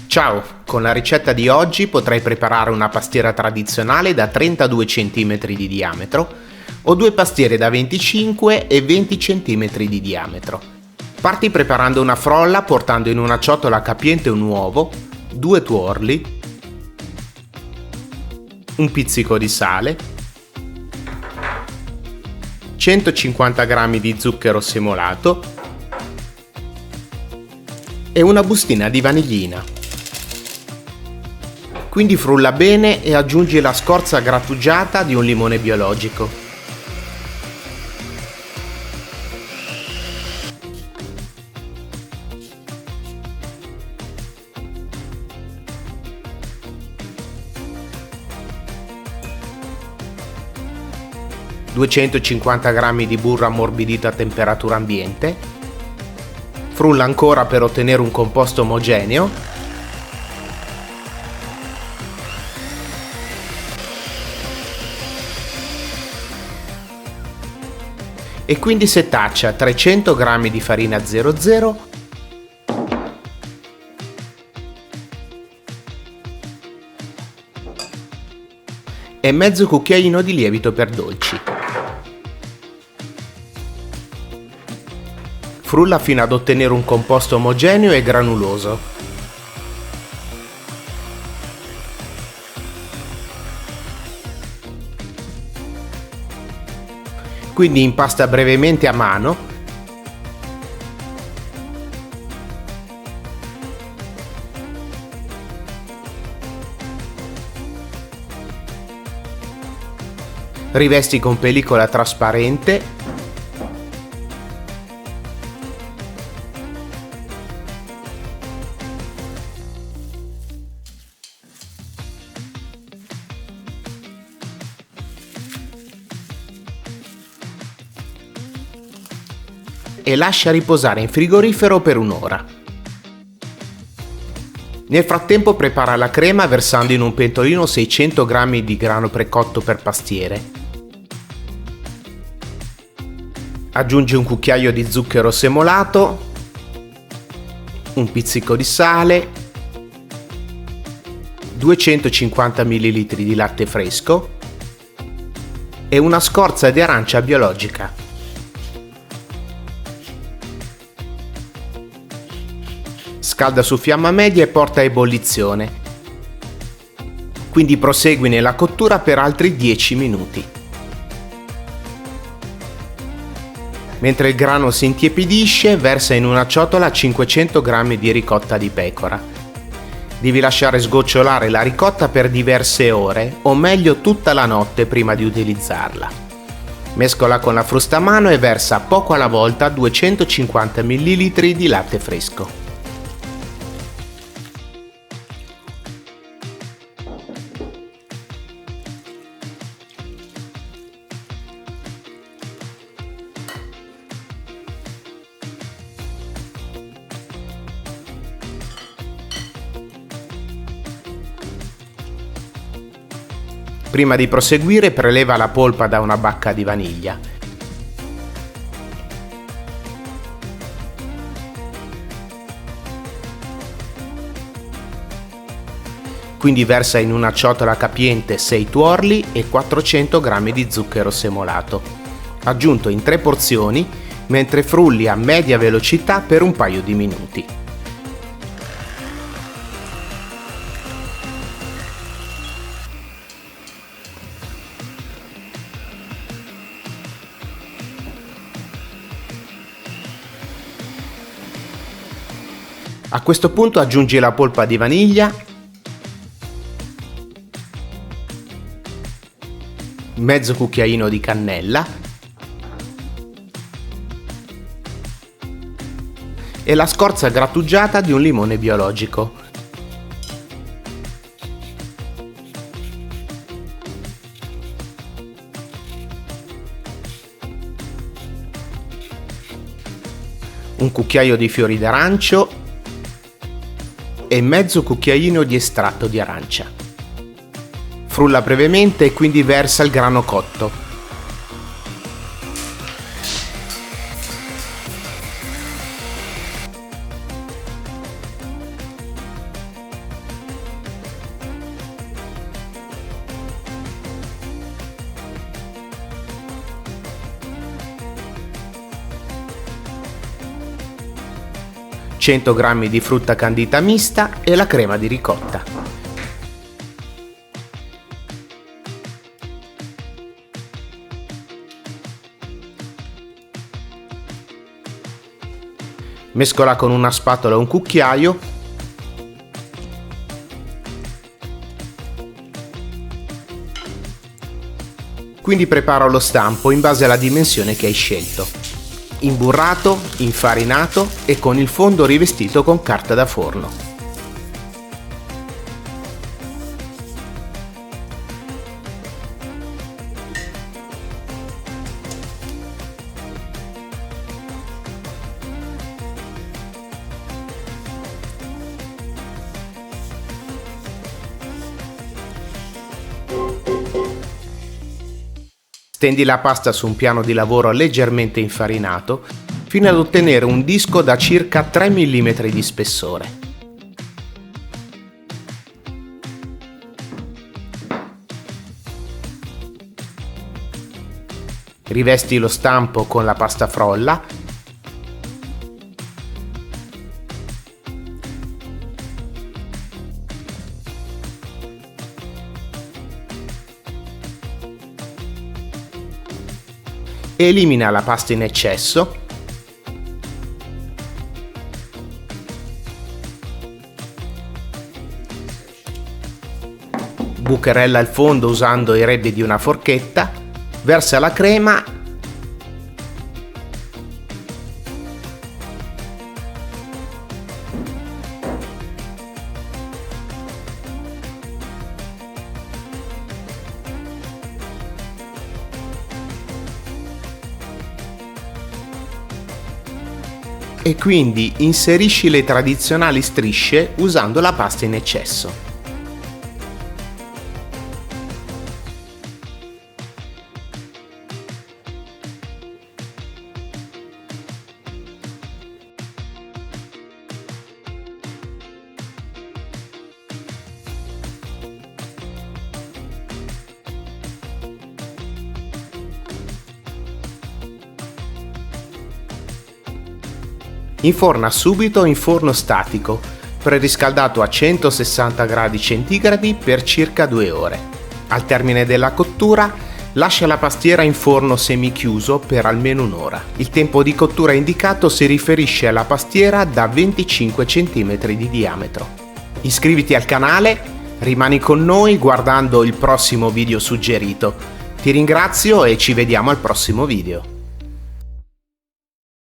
Ciao, con la ricetta di oggi potrai preparare una pastiera tradizionale da 32 cm di diametro o due pastiere da 25 e 20 cm di diametro. Parti preparando una frolla portando in una ciotola capiente un uovo, due tuorli, un pizzico di sale, 150 g di zucchero semolato e una bustina di vanillina. Quindi frulla bene e aggiungi la scorza grattugiata di un limone biologico. (250 g di burro ammorbidito a temperatura ambiente). Frulla ancora per ottenere un composto omogeneo. E quindi setaccia 300 g di farina 00 e mezzo cucchiaino di lievito per dolci. Frulla fino ad ottenere un composto omogeneo e granuloso. Quindi impasta brevemente a mano . Rivesti con pellicola trasparente . E lascia riposare in frigorifero per un'ora. Nel frattempo prepara la crema versando in un pentolino 600 g di grano precotto per pastiere. Aggiungi un cucchiaio di zucchero semolato, un pizzico di sale, 250 ml di latte fresco e una scorza di arancia biologica. Scalda su fiamma media e porta a ebollizione. Quindi prosegui nella cottura per altri 10 minuti. Mentre il grano si intiepidisce, versa in una ciotola 500 g di ricotta di pecora. Devi lasciare sgocciolare la ricotta per diverse ore, o meglio tutta la notte prima di utilizzarla. Mescola con la frustamano e versa poco alla volta 250 ml di latte fresco. Prima di proseguire, preleva la polpa da una bacca di vaniglia. Quindi versa in una ciotola capiente 6 tuorli e 400 g di zucchero semolato, aggiunto in 3 porzioni, mentre frulli a media velocità per un paio di minuti. A questo punto aggiungi la polpa di vaniglia, mezzo cucchiaino di cannella e la scorza grattugiata di un limone biologico. Un cucchiaio di fiori d'arancio e mezzo cucchiaino di estratto di arancia. Frulla brevemente e quindi versa il grano cotto. 100 g di frutta candita mista e la crema di ricotta. Mescola con una spatola o un cucchiaio. Quindi prepara lo stampo in base alla dimensione che hai scelto. Imburrato, infarinato e con il fondo rivestito con carta da forno. Stendi la pasta su un piano di lavoro leggermente infarinato fino ad ottenere un disco da circa 3 mm di spessore. Rivesti lo stampo con la pasta frolla . Elimina la pasta in eccesso . Bucherella il fondo usando i rebbi di una forchetta. Versa la crema . E quindi inserisci le tradizionali strisce usando la pasta in eccesso. Inforna subito in forno statico, preriscaldato a 160 gradi centigradi per circa 2 ore. Al termine della cottura, lascia la pastiera in forno semichiuso per almeno un'ora. Il tempo di cottura indicato si riferisce alla pastiera da 25 cm di diametro. Iscriviti al canale, rimani con noi guardando il prossimo video suggerito. Ti ringrazio e ci vediamo al prossimo video.